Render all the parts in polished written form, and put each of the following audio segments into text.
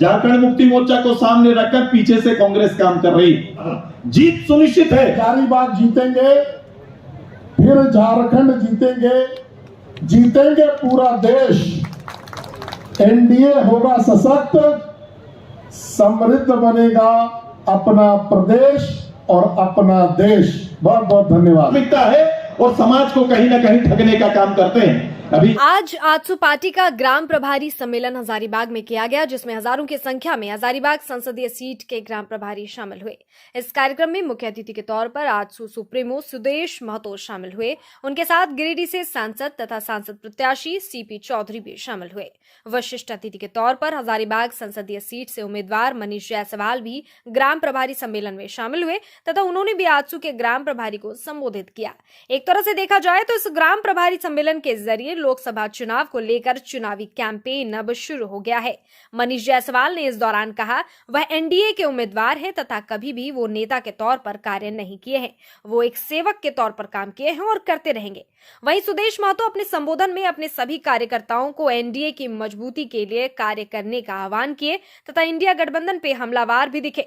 झारखंड मुक्ति मोर्चा को सामने रखकर पीछे से कांग्रेस काम कर रही। जीत सुनिश्चित है। हजारीबाग जीतेंगे, फिर झारखंड जीतेंगे, जीतेंगे पूरा देश। एनडीए होगा सशक्त, समृद्ध बनेगा अपना प्रदेश और अपना देश। बहुत बहुत धन्यवाद। है और समाज को कहीं ना कहीं ठगने का काम करते हैं। अभी आज आजसू पार्टी का ग्राम प्रभारी सम्मेलन हजारीबाग में किया गया, जिसमें हजारों की संख्या में हजारीबाग संसदीय सीट के ग्राम प्रभारी शामिल हुए। इस कार्यक्रम में मुख्य अतिथि के तौर पर आजसू सुप्रीमो सुदेश महतो शामिल हुए। उनके साथ गिरिडीह से सांसद तथा सांसद प्रत्याशी सीपी चौधरी भी शामिल हुए। विशिष्ट अतिथि के तौर पर हजारीबाग संसदीय सीट से उम्मीदवार मनीष जायसवाल भी ग्राम प्रभारी सम्मेलन में शामिल हुए तथा उन्होंने भी आजसू के ग्राम प्रभारी को संबोधित किया। एक तरह से देखा जाए तो इस ग्राम प्रभारी सम्मेलन के जरिए लोकसभा चुनाव को लेकर चुनावी कैंपेन अब शुरू हो गया है। मनीष जायसवाल ने इस दौरान कहा वह एनडीए के उम्मीदवार हैं तथा कभी भी वो नेता के तौर पर कार्य नहीं किए हैं। वो एक सेवक के तौर पर काम किए हैं और करते रहेंगे। वहीं सुदेश महतो अपने संबोधन में अपने सभी कार्यकर्ताओं को एनडीए की मजबूती के लिए कार्य करने का आह्वान किए तथा इंडिया गठबंधन पे हमलावर भी दिखे।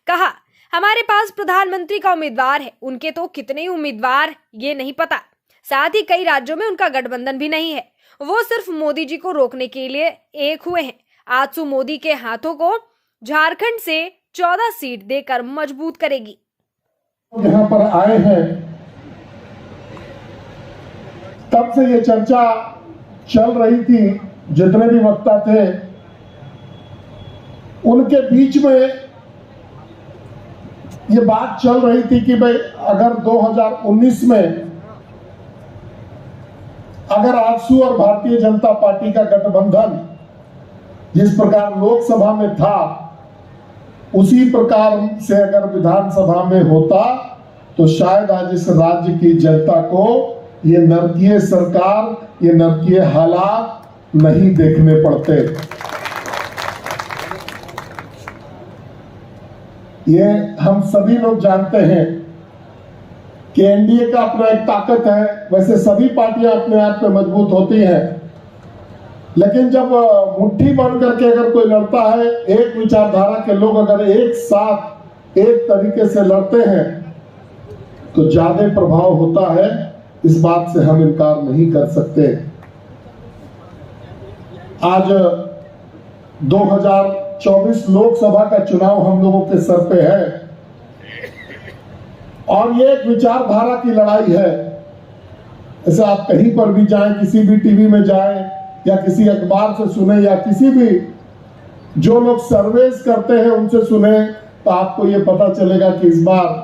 कहा हमारे पास प्रधानमंत्री का उम्मीदवार है, उनके तो कितने उम्मीदवार ये नहीं पता। साथ ही कई राज्यों में उनका गठबंधन भी नहीं है। वो सिर्फ मोदी जी को रोकने के लिए एक हुए हैं। आजसू मोदी के हाथों को झारखंड से 14 सीट देकर मजबूत करेगी। यहाँ पर आए हैं तब से ये चर्चा चल रही थी। जितने भी वक्ता थे उनके बीच में ये बात चल रही थी कि भाई अगर 2019 में अगर आजसू और भारतीय जनता पार्टी का गठबंधन जिस प्रकार लोकसभा में था उसी प्रकार से अगर विधानसभा में होता तो शायद आज इस राज्य की जनता को ये नरकीय सरकार, ये नरकीय हालात नहीं देखने पड़ते। ये हम सभी लोग जानते हैं कि एनडीए का अपना एक ताकत है। वैसे सभी पार्टियां अपने आप में मजबूत होती हैं, लेकिन जब मुट्ठी बन करके अगर कोई लड़ता है, एक विचारधारा के लोग अगर एक साथ एक तरीके से लड़ते हैं तो ज्यादा प्रभाव होता है। इस बात से हम इनकार नहीं कर सकते। आज 2024 लोकसभा का चुनाव हम लोगों के सर पे है और ये एक विचारधारा की लड़ाई है। ऐसे आप कहीं पर भी जाएं, किसी भी टीवी में जाएं या किसी अखबार से सुने या किसी भी जो लोग सर्वेस करते हैं उनसे सुने तो आपको ये पता चलेगा कि इस बार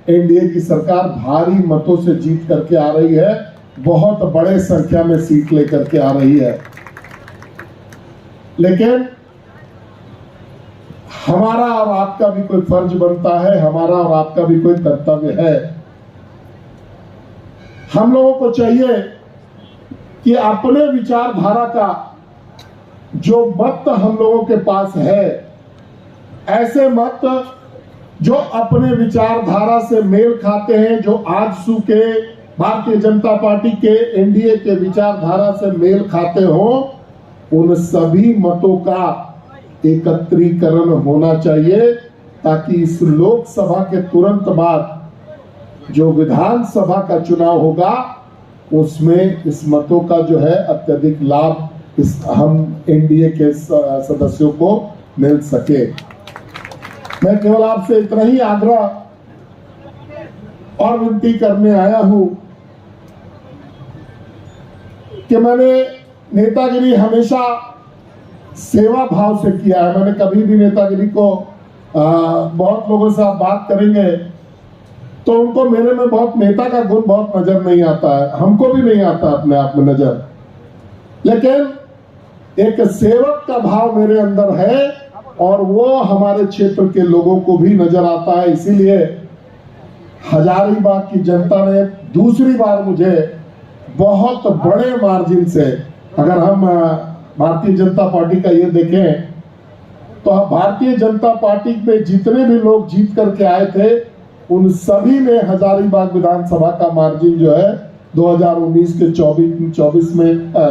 एनडीए की सरकार भारी मतों से जीत करके आ रही है। बहुत बड़े संख्या में सीट लेकर के आ रही है। लेकिन हमारा और आपका भी कोई फर्ज बनता है, हमारा और आपका भी कोई कर्तव्य है। हम लोगों को चाहिए कि अपने विचारधारा का जो मत हम लोगों के पास है, ऐसे मत जो अपने विचारधारा से मेल खाते हैं, जो आजसू के भारतीय जनता पार्टी के एनडीए के विचारधारा से मेल खाते हो, उन सभी मतों का एकत्रीकरण होना चाहिए ताकि इस लोकसभा के तुरंत बाद जो विधानसभा का चुनाव होगा उसमें इस मतों का जो है अत्यधिक लाभ इस हम एनडीए के सदस्यों को मिल सके। मैं केवल आपसे इतना ही आग्रह और विनती करने आया हूं कि मैंने नेतागिरी हमेशा सेवा भाव से किया है। मैंने कभी भी नेतागिरी को बहुत लोगों से आप बात करेंगे तो उनको मेरे में बहुत नेता का गुण बहुत नजर नहीं आता है। हमको भी नहीं आता अपने आप में नजर, लेकिन एक सेवक का भाव मेरे अंदर है और वो हमारे क्षेत्र के लोगों को भी नजर आता है। इसीलिए हजारीबाग की जनता ने दूसरी बार मुझे बहुत बड़े मार्जिन से, अगर हम भारतीय जनता पार्टी का ये देखें तो भारतीय जनता पार्टी में जितने भी लोग जीत करके आए थे उन सभी में हजारीबाग विधानसभा का मार्जिन जो है 2019 के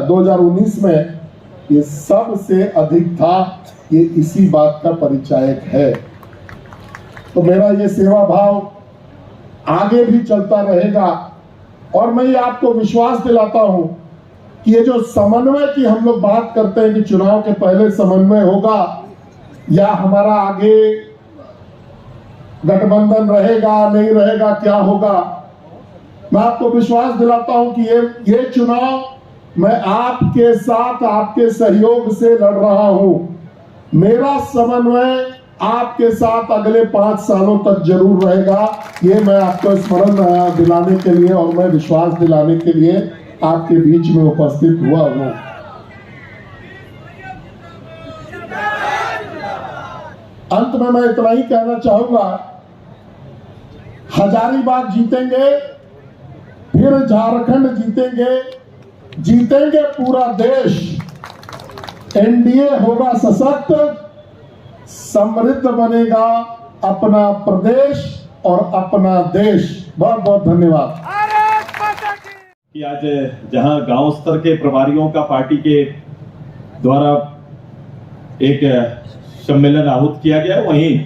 2019 में ये सबसे अधिक था। ये इसी बात का परिचायक है। तो मेरा ये सेवा भाव आगे भी चलता रहेगा और मैं ये आपको विश्वास दिलाता हूं कि ये जो समन्वय की हम लोग बात करते हैं कि चुनाव के पहले समन्वय होगा या हमारा आगे गठबंधन रहेगा नहीं रहेगा क्या होगा, मैं आपको विश्वास दिलाता हूं कि ये चुनाव मैं आपके साथ आपके सहयोग से लड़ रहा हूं। मेरा समन्वय आपके साथ अगले 5 सालों तक जरूर रहेगा। ये मैं आपको स्मरण दिलाने के लिए और मैं विश्वास दिलाने के लिए आपके बीच में उपस्थित हुआ हूं। अंत में मैं इतना ही कहना चाहूंगा, हजारीबाग जीतेंगे, फिर झारखंड जीतेंगे पूरा देश। एनडीए होगा सशक्त, समृद्ध बनेगा अपना प्रदेश और अपना देश। बहुत बहुत धन्यवाद। कि आज जहां गांव स्तर के प्रभारियों का पार्टी के द्वारा एक सम्मेलन आहूत किया गया, वहीं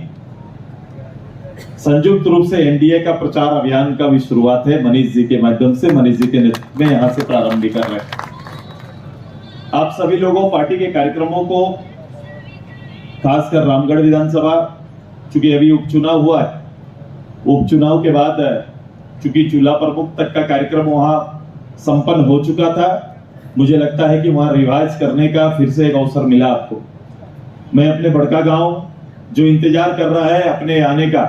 संयुक्त रूप से एनडीए का प्रचार अभियान का भी शुरुआत है मनीष जी के माध्यम से। मनीष जी के नेतृत्व में यहां से प्रारंभ भी कर रहे हैं। आप सभी लोगों पार्टी के कार्यक्रमों को, खासकर रामगढ़ विधानसभा, चूंकि अभी उपचुनाव हुआ है, उपचुनाव के बाद चूंकि चूल्हा प्रमुख तक का कार्यक्रम वहां संपन्न हो चुका था, मुझे लगता है कि वहां रिवाइज करने का फिर से एक अवसर मिला आपको। मैं अपने बड़का गांव जो इंतजार कर रहा है अपने आने का,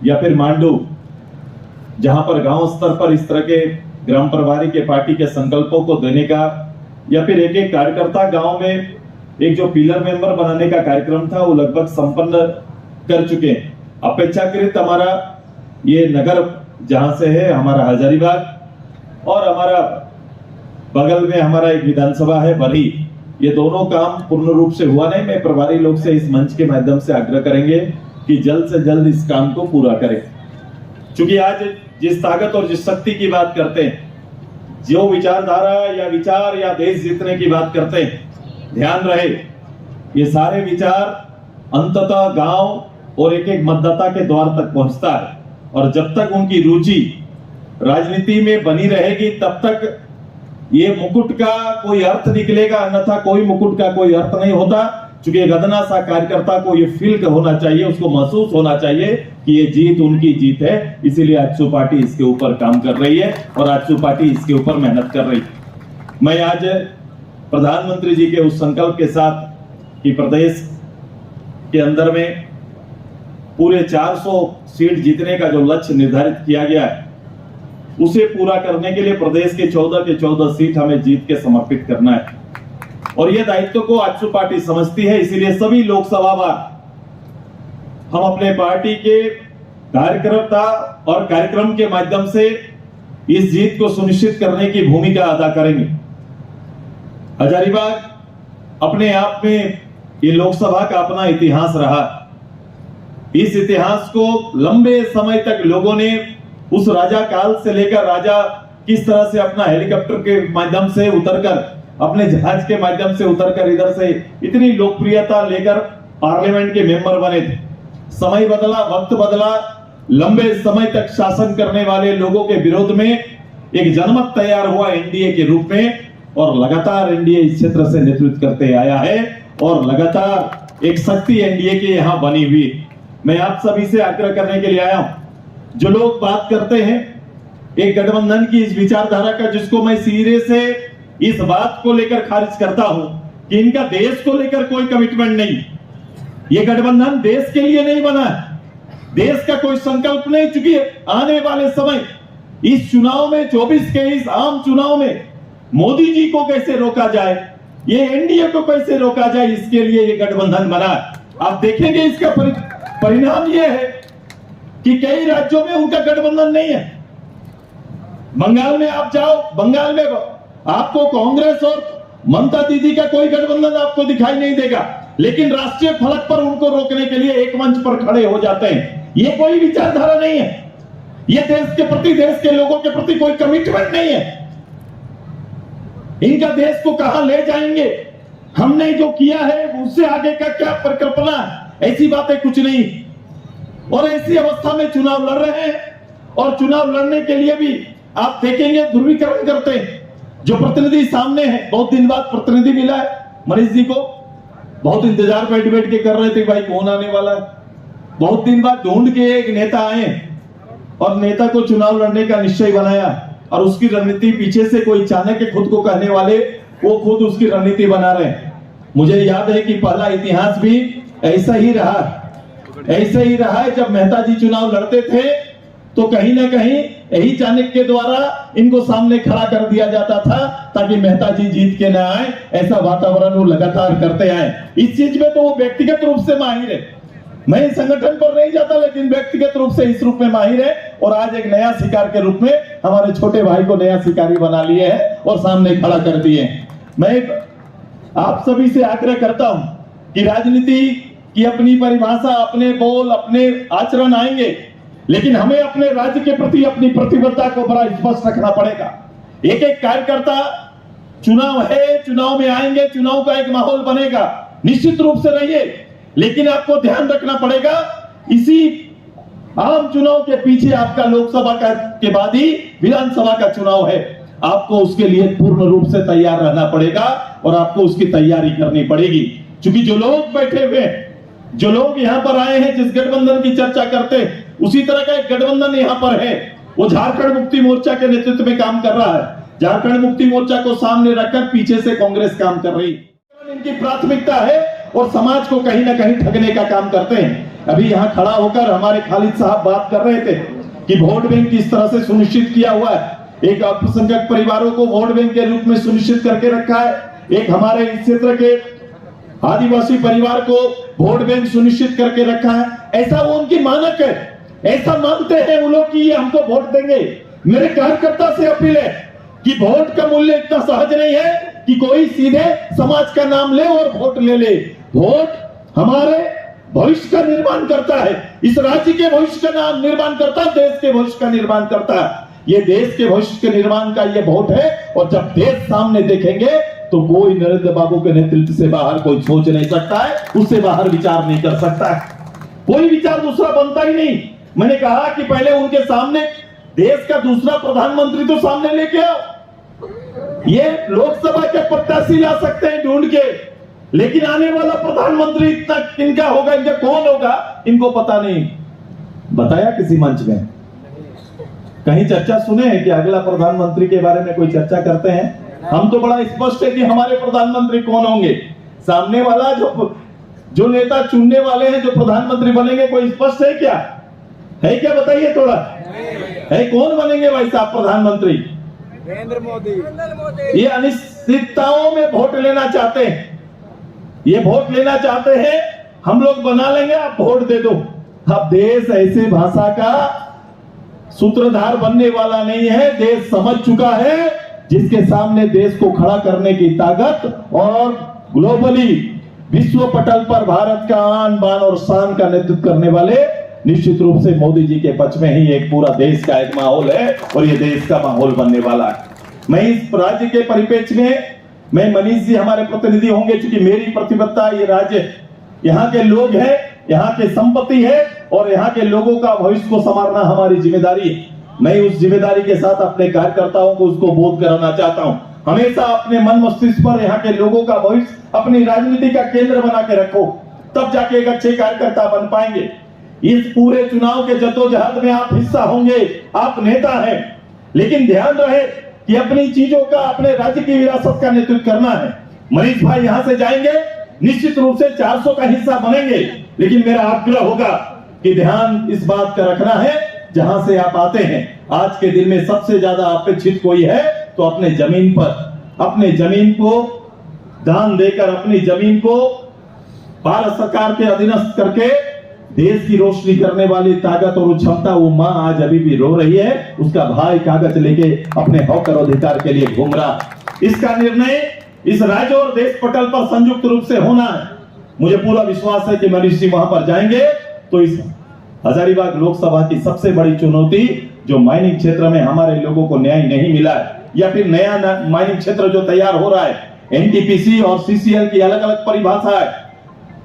या फिर मांडू जहां पर गांव स्तर पर इस तरह के ग्राम प्रभारी के पार्टी के संकल्पों को देने का, या फिर एक एक कार्यकर्ता गांव में एक जो पिलर मेंबर बनाने का कार्यक्रम था वो लगभग संपन्न कर चुके हैं। अपेक्षाकृत हमारा ये नगर जहां से है, हमारा हजारीबाग, और हमारा बगल में हमारा एक विधानसभा है बरही, ये दोनों काम पूर्ण रूप से हुआ नहीं। मैं प्रभारी लोग से इस मंच के माध्यम से आग्रह करेंगे कि जल्द से जल्द इस काम को पूरा करें, क्योंकि आज जिस ताकत और जिस शक्ति की बात करते हैं, जो विचारधारा या विचार या देश जीतने की बात करते हैं, ध्यान रहे ये सारे विचार अंततः गांव और एक एक मतदाता के द्वार तक पहुंचता है। और जब तक उनकी रुचि राजनीति में बनी रहेगी तब तक ये मुकुट का कोई अर्थ निकलेगा, अन्यथा कोई मुकुट का कोई अर्थ नहीं होता। क्योंकि एक अदना सा कार्यकर्ता को ये फील होना चाहिए, उसको महसूस होना चाहिए कि ये जीत उनकी जीत है। इसीलिए आजसू पार्टी इसके ऊपर काम कर रही है और आजसू पार्टी इसके ऊपर मेहनत कर रही है। मैं आज प्रधानमंत्री जी के उस संकल्प के साथ कि प्रदेश के अंदर में पूरे 400 सीट जीतने का जो लक्ष्य निर्धारित किया गया है, उसे पूरा करने के लिए प्रदेश के 14 सीट हमें जीत के समर्पित करना है। और यह दायित्व को आजसू पार्टी समझती है। इसीलिए सभी लोकसभा बार हम अपने पार्टी के कार्यकर्ता और कार्यक्रम के माध्यम से इस जीत को सुनिश्चित करने की भूमिका अदा करेंगे। हजारीबाग अपने आप में ये लोकसभा का अपना इतिहास रहा। इस इतिहास को लंबे समय तक लोगों ने उस राजा काल से लेकर राजा किस तरह से अपना हेलीकॉप्टर के माध्यम से उतरकर, अपने जहाज के माध्यम से उतरकर इधर से इतनी लोकप्रियता लेकर पार्लियामेंट के मेंबर बने थे। समय बदला, वक्त बदला, लंबे समय तक शासन करने वाले लोगों के विरोध में एक जनमत तैयार हुआ एनडीए के रूप में, और लगातार एनडीए इस क्षेत्र से नेतृत्व करते आया है और लगातार एक शक्ति एनडीए के यहां बनी हुई। मैं आप सभी से आग्रह करने के लिए आया हूं, जो लोग बात करते हैं एक गठबंधन की इस विचारधारा का, जिसको मैं सिरे से इस बात को लेकर खारिज करता हूं कि इनका देश को लेकर कोई कमिटमेंट नहीं। ये गठबंधन देश के लिए नहीं बना है, देश का कोई संकल्प नहीं। चूंकि आने वाले समय इस चुनाव में, 24 के इस आम चुनाव में मोदी जी को कैसे रोका जाए, ये एनडीए को कैसे रोका जाए, इसके लिए ये गठबंधन बना। आप देखेंगे इसका परिणाम ये है कि कई राज्यों में उनका गठबंधन नहीं है। बंगाल में आप जाओ, बंगाल में आपको कांग्रेस और ममता दीदी का कोई गठबंधन आपको दिखाई नहीं देगा, लेकिन राष्ट्रीय फलक पर उनको रोकने के लिए एक मंच पर खड़े हो जाते हैं। ये कोई विचारधारा नहीं है, ये देश के प्रति, देश के लोगों के प्रति कोई कमिटमेंट नहीं है। इनका देश को कहां ले जाएंगे, हमने जो किया है उससे आगे का क्या परिकल्पना है, ऐसी बातें कुछ नहीं। और ऐसी अवस्था में चुनाव लड़ रहे हैं और चुनाव लड़ने के लिए भी आप देखेंगे ध्रुवीकरण करते हैं। जो प्रतिनिधि सामने है, बहुत दिन बाद प्रतिनिधि मिला है मनीष जी को, बहुत इंतजार बैठ बैठ के कर रहे थे भाई कौन आने वाला है। बहुत दिन बाद ढूंढ के एक नेता आए और नेता को चुनाव लड़ने का निश्चय बनाया और उसकी रणनीति पीछे से कोई चाणक्य के खुद को कहने वाले वो खुद उसकी रणनीति बना रहे हैं। मुझे याद है कि पहला इतिहास भी ऐसा ही रहा है। जब मेहता जी चुनाव लड़ते थे तो कहीं ना कहीं यही चाणक्य के द्वारा इनको सामने खड़ा कर दिया जाता था ताकि मेहता जी जीत के ना आए। ऐसा वातावरण वो लगातार करते आए। इस चीज में तो वो व्यक्तिगत रूप से माहिर है। मैं संगठन पर नहीं जाता, लेकिन व्यक्तिगत रूप से इस रूप में माहिर है। और आज एक नया शिकार के रूप में हमारे छोटे भाई को नया शिकारी बना लिए है और सामने खड़ा कर दिए। मैं आप सभी से आग्रह करता हूं कि राजनीति की अपनी परिभाषा, अपने बोल, अपने आचरण आएंगे, लेकिन हमें अपने राज्य के प्रति अपनी प्रतिबद्धता को बड़ा स्पष्ट रखना पड़ेगा। एक एक कार्यकर्ता, चुनाव है, चुनाव में आएंगे, चुनाव का एक माहौल बनेगा, निश्चित रूप से रहिए, लेकिन आपको ध्यान रखना पड़ेगा इसी आम चुनाव के पीछे आपका लोकसभा का के बाद ही विधानसभा का चुनाव है। आपको उसके लिए पूर्ण रूप से तैयार रहना पड़ेगा और आपको उसकी तैयारी करनी पड़ेगी। क्योंकि जो लोग बैठे हुए हैं, जो लोग यहाँ पर आए हैं, जिस गठबंधन की चर्चा करते हैं, उसी तरह का एक गठबंधन यहाँ पर है। वो झारखंड मुक्ति मोर्चा के नेतृत्व में काम कर रहा है। झारखंड मुक्ति मोर्चा को सामने रखकर पीछे से कांग्रेस काम कर रही है। इनकी प्राथमिकता है और समाज को कहीं ना कहीं ठगने का काम करते हैं। अभी यहाँ खड़ा होकर हमारे खालिद साहब बात कर रहे थे कि वोट बैंक किस तरह से सुनिश्चित किया हुआ है। एक अल्पसंख्यक परिवारों को वोट बैंक के रूप में सुनिश्चित करके रखा है। एक हमारे इस क्षेत्र के आदिवासी परिवार को वोट बैंक सुनिश्चित करके रखा है। ऐसा वो उनकी मानक है, ऐसा मानते हैं वो लोग कि ये हमको वोट देंगे। मेरे कार्यकर्ता से अपील है कि वोट का मूल्य इतना सहज नहीं है कि कोई सीधे समाज का नाम ले और वोट ले ले। वोट हमारे भविष्य का निर्माण करता है, इस राज्य के भविष्य का नाम निर्माण करता है, देश के भविष्य का निर्माण करता है। ये देश के भविष्य के निर्माण का ये वोट है। और जब देश सामने देखेंगे तो कोई नरेंद्र बाबू के नेतृत्व से बाहर कोई सोच नहीं सकता है, उससे बाहर विचार नहीं कर सकता है। कोई विचार दूसरा बनता ही नहीं। मैंने कहा कि पहले उनके सामने देश का दूसरा प्रधानमंत्री तो सामने लेके आओ। ये लोकसभा के प्रत्याशी ला सकते हैं ढूंढ के, लेकिन आने वाला प्रधानमंत्री इतना किनका होगा, इनका कौन होगा, इनको पता नहीं। बताया किसी मंच में कहीं चर्चा सुने हैं कि अगला प्रधानमंत्री के बारे में कोई चर्चा करते हैं? हम तो बड़ा स्पष्ट है कि हमारे प्रधानमंत्री कौन होंगे। सामने वाला जो नेता चुनने वाले हैं, जो प्रधानमंत्री बनेंगे, कोई स्पष्ट है क्या? है क्या? बताइए थोड़ा। है कौन बनेंगे भाई साहब प्रधानमंत्री? नरेंद्र मोदी। ये अनिश्चितताओं में वोट लेना चाहते हैं। ये वोट लेना चाहते हैं, हम लोग बना लेंगे, आप वोट दे दो। अब देश ऐसे भाषा का सूत्रधार बनने वाला नहीं है। देश समझ चुका है जिसके सामने देश को खड़ा करने की ताकत और ग्लोबली विश्व पटल पर भारत का आन बान और शान का नेतृत्व करने वाले निश्चित रूप से मोदी जी के पक्ष में ही एक पूरा देश का एक माहौल है और ये देश का माहौल बनने वाला है। मैं इस राज्य के परिप्रेक्ष्य में, मैं मनीष जी हमारे प्रतिनिधि होंगे, क्योंकि मेरी प्रतिबद्धता ये राज्य, यहाँ के लोग हैं, यहाँ के संपत्ति है और यहाँ के लोगों का भविष्य को संवारना हमारी जिम्मेदारी है। मैं उस जिम्मेदारी के साथ अपने कार्यकर्ताओं को उसको बोध कराना चाहता हूँ। हमेशा अपने मन मस्तिष्क पर यहाँ के लोगों का भविष्य अपनी राजनीति का केंद्र बना के रखो, तब जाके एक अच्छे कार्यकर्ता बन पाएंगे। इस पूरे चुनाव के जद्दोजहद में आप हिस्सा होंगे, आप नेता हैं, लेकिन ध्यान रहे कि अपनी चीजों का, अपने राज्य की विरासत का नेतृत्व करना है। मनीष भाई यहाँ से जाएंगे, निश्चित रूप से 400 का हिस्सा बनेंगे, लेकिन मेरा आग्रह होगा कि ध्यान इस बात का रखना है जहां से आप आते हैं। आज के दिन में सबसे ज्यादा अपेक्षित कोई है तो अपने जमीन पर, अपने जमीन को दान देकर, अपनी जमीन को भारत सरकार के अधीनस्थ करके देश की रोशनी करने वाली ताकत और क्षमता, वो माँ आज अभी भी रो रही है, उसका भाई कागज लेके अपने हक और अधिकार के लिए घूम रहा। इसका निर्णय इस राज्य और देश पटल पर संयुक्त रूप से होना है। मुझे पूरा विश्वास है कि मनीष जी वहां पर जाएंगे तो इस हजारीबाग लोकसभा की सबसे बड़ी चुनौती, जो माइनिंग क्षेत्र में हमारे लोगों को न्याय नहीं मिला है, या फिर नया माइनिंग क्षेत्र जो तैयार हो रहा है, एनटीपीसी और सीसीएल की अलग अलग परिभाषा है,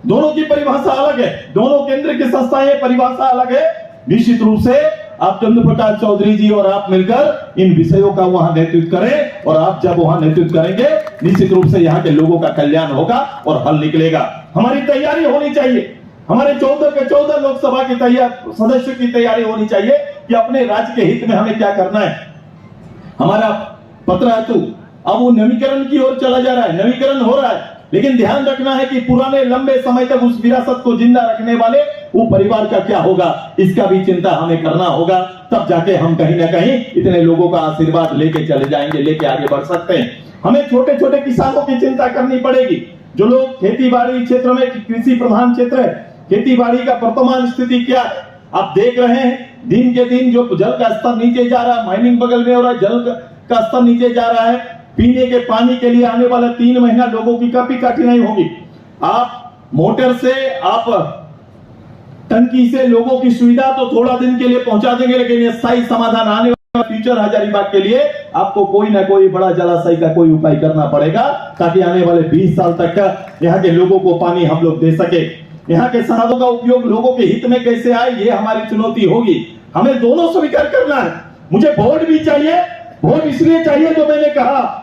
दोनों की परिभाषा अलग है, दोनों केंद्र की संस्थाएं परिभाषा अलग है। निश्चित रूप से आप चंद्र प्रकाश चौधरी जी और आप मिलकर इन विषयों का वहां नेतृत्व करें, और आप जब वहां नेतृत्व करेंगे निश्चित रूप से यहाँ के लोगों का कल्याण होगा और हल निकलेगा। हमारी तैयारी होनी चाहिए, हमारे 14 के 14 लोकसभा की सदस्यों की तैयारी होनी चाहिए कि अपने राज्य के हित में हमें क्या करना है। हमारा पत्र हेतु अब वो नवीकरण की ओर चला जा रहा है, नवीकरण हो रहा है, लेकिन ध्यान रखना है कि पुराने लंबे समय तक उस विरासत को जिंदा रखने वाले वो परिवार का क्या होगा, इसका भी चिंता हमें करना होगा। तब जाके हम कहीं ना कहीं इतने लोगों का आशीर्वाद लेके चले जाएंगे, लेके आगे बढ़ सकते हैं। हमें छोटे छोटे किसानों की चिंता करनी पड़ेगी, जो लोग खेती बाड़ी क्षेत्र में, कृषि प्रधान क्षेत्र है, खेती बाड़ी का वर्तमान स्थिति क्या है आप देख रहे हैं। दिन के दिन जो जल का स्तर नीचे जा रहा है, माइनिंग बगल में हो रहा है, जल का स्तर नीचे जा रहा है। पीने के पानी के लिए आने वाला 3 महीना लोगों की काफी कठिनाई होगी। आप मोटर से, आप टंकी से लोगों की सुविधा तो थोड़ा दिन के लिए पहुंचा देंगे, लेकिन स्थायी समाधान आने वाला फ्यूचर हजारीबाग के लिए आपको कोई ना कोई बड़ा जलाशय का कोई उपाय करना पड़ेगा, ताकि आने वाले 20 साल तक का यहाँ के लोगों को पानी हम लोग दे सके। यहाँ के संसाधनों का उपयोग लोगों के हित में कैसे आए, ये हमारी चुनौती होगी। हमें दोनों स्वीकार करना है। मुझे वोट भी चाहिए, वोट इसलिए चाहिए जो मैंने कहा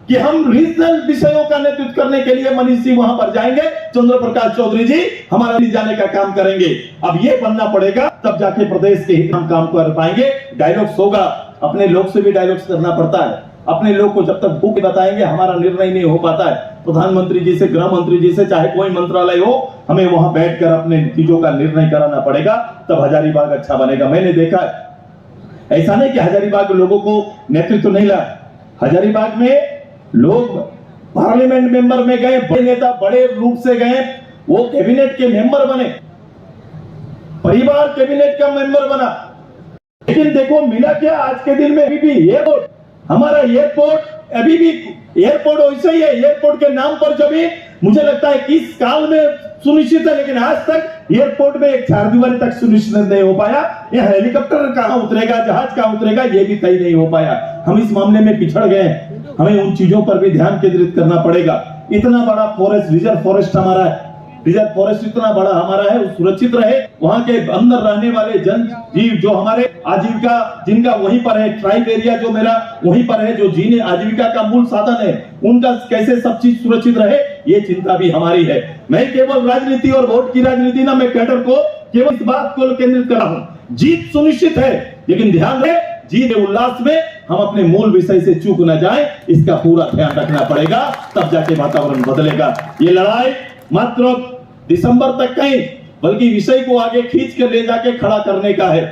कि हम रीजनल विषयों का नेतृत्व करने के लिए मनीष जी वहां पर जाएंगे, चंद्र प्रकाश चौधरी जी हमारा ले जाने का काम करेंगे। अब ये बनना पड़ेगा, तब जाके प्रदेश के हित में हम काम कर पाएंगे। डायलॉग्स होगा, अपने लोग से भी डायलॉग्स करना पड़ता है। अपने लोग को जब तक भूख बताएंगे हमारा निर्णय नहीं हो पाता है। प्रधानमंत्री जी से, गृह मंत्री जी से, चाहे कोई मंत्रालय हो, हमें वहां बैठकर अपने चीजों का निर्णय कराना पड़ेगा, तब हजारीबाग अच्छा बनेगा। मैंने देखा है, ऐसा नहीं कि हजारीबाग के लोगों को नेतृत्व नहीं ला। हजारीबाग में लोग पार्लियामेंट मेंबर में गए, बड़े नेता बड़े रूप से गए, वो कैबिनेट के मेंबर बने, परिवार कैबिनेट का मेंबर बना। लेकिन देखो मिला क्या आज के दिन में, अभी भी एयरपोर्ट, हमारा एयरपोर्ट अभी भी एयरपोर्ट वैसे ही है। एयरपोर्ट के नाम पर जब मुझे लगता है कि इस काल में सुनिश्चित है, लेकिन आज तक एयरपोर्ट में एक चारदीवारी तक सुनिश्चित नहीं हो पाया। यह हेलीकॉप्टर कहां उतरेगा, जहाज कहां उतरेगा, यह भी तय नहीं हो पाया। हम इस मामले में पिछड़ गए। हमें उन चीजों पर भी ध्यान केंद्रित करना पड़ेगा। इतना बड़ा फॉरेस्ट, रिजर्व फॉरेस्ट हमारा है, रिजर्व फॉरेस्ट इतना बड़ा हमारा है, वो सुरक्षित रहे। वहां के अंदर रहने वाले जन जीव जो हमारे आजीविका जिनका वहीं पर है, ट्राइब एरिया जो मेरा वहीं पर है, जो जीने आजीविका का मूल साधन है, उनका कैसे सब चीज सुरक्षित रहे, ये चिंता भी हमारी है। मैं केवल राजनीति और वोट की राजनीति ना, मैं कैडर को केवल इस बात को केंद्रित कर रहा हूं। जीत सुनिश्चित है, लेकिन ध्यान रहे जीत के उल्लास में हम अपने मूल विषय से चूक न जाए, इसका पूरा ध्यान रखना पड़ेगा, तब जाके वातावरण बदलेगा। ये लड़ाई मात्र दिसंबर तक नहीं, बल्कि विषय को आगे खींच कर ले जाके खड़ा करने का है।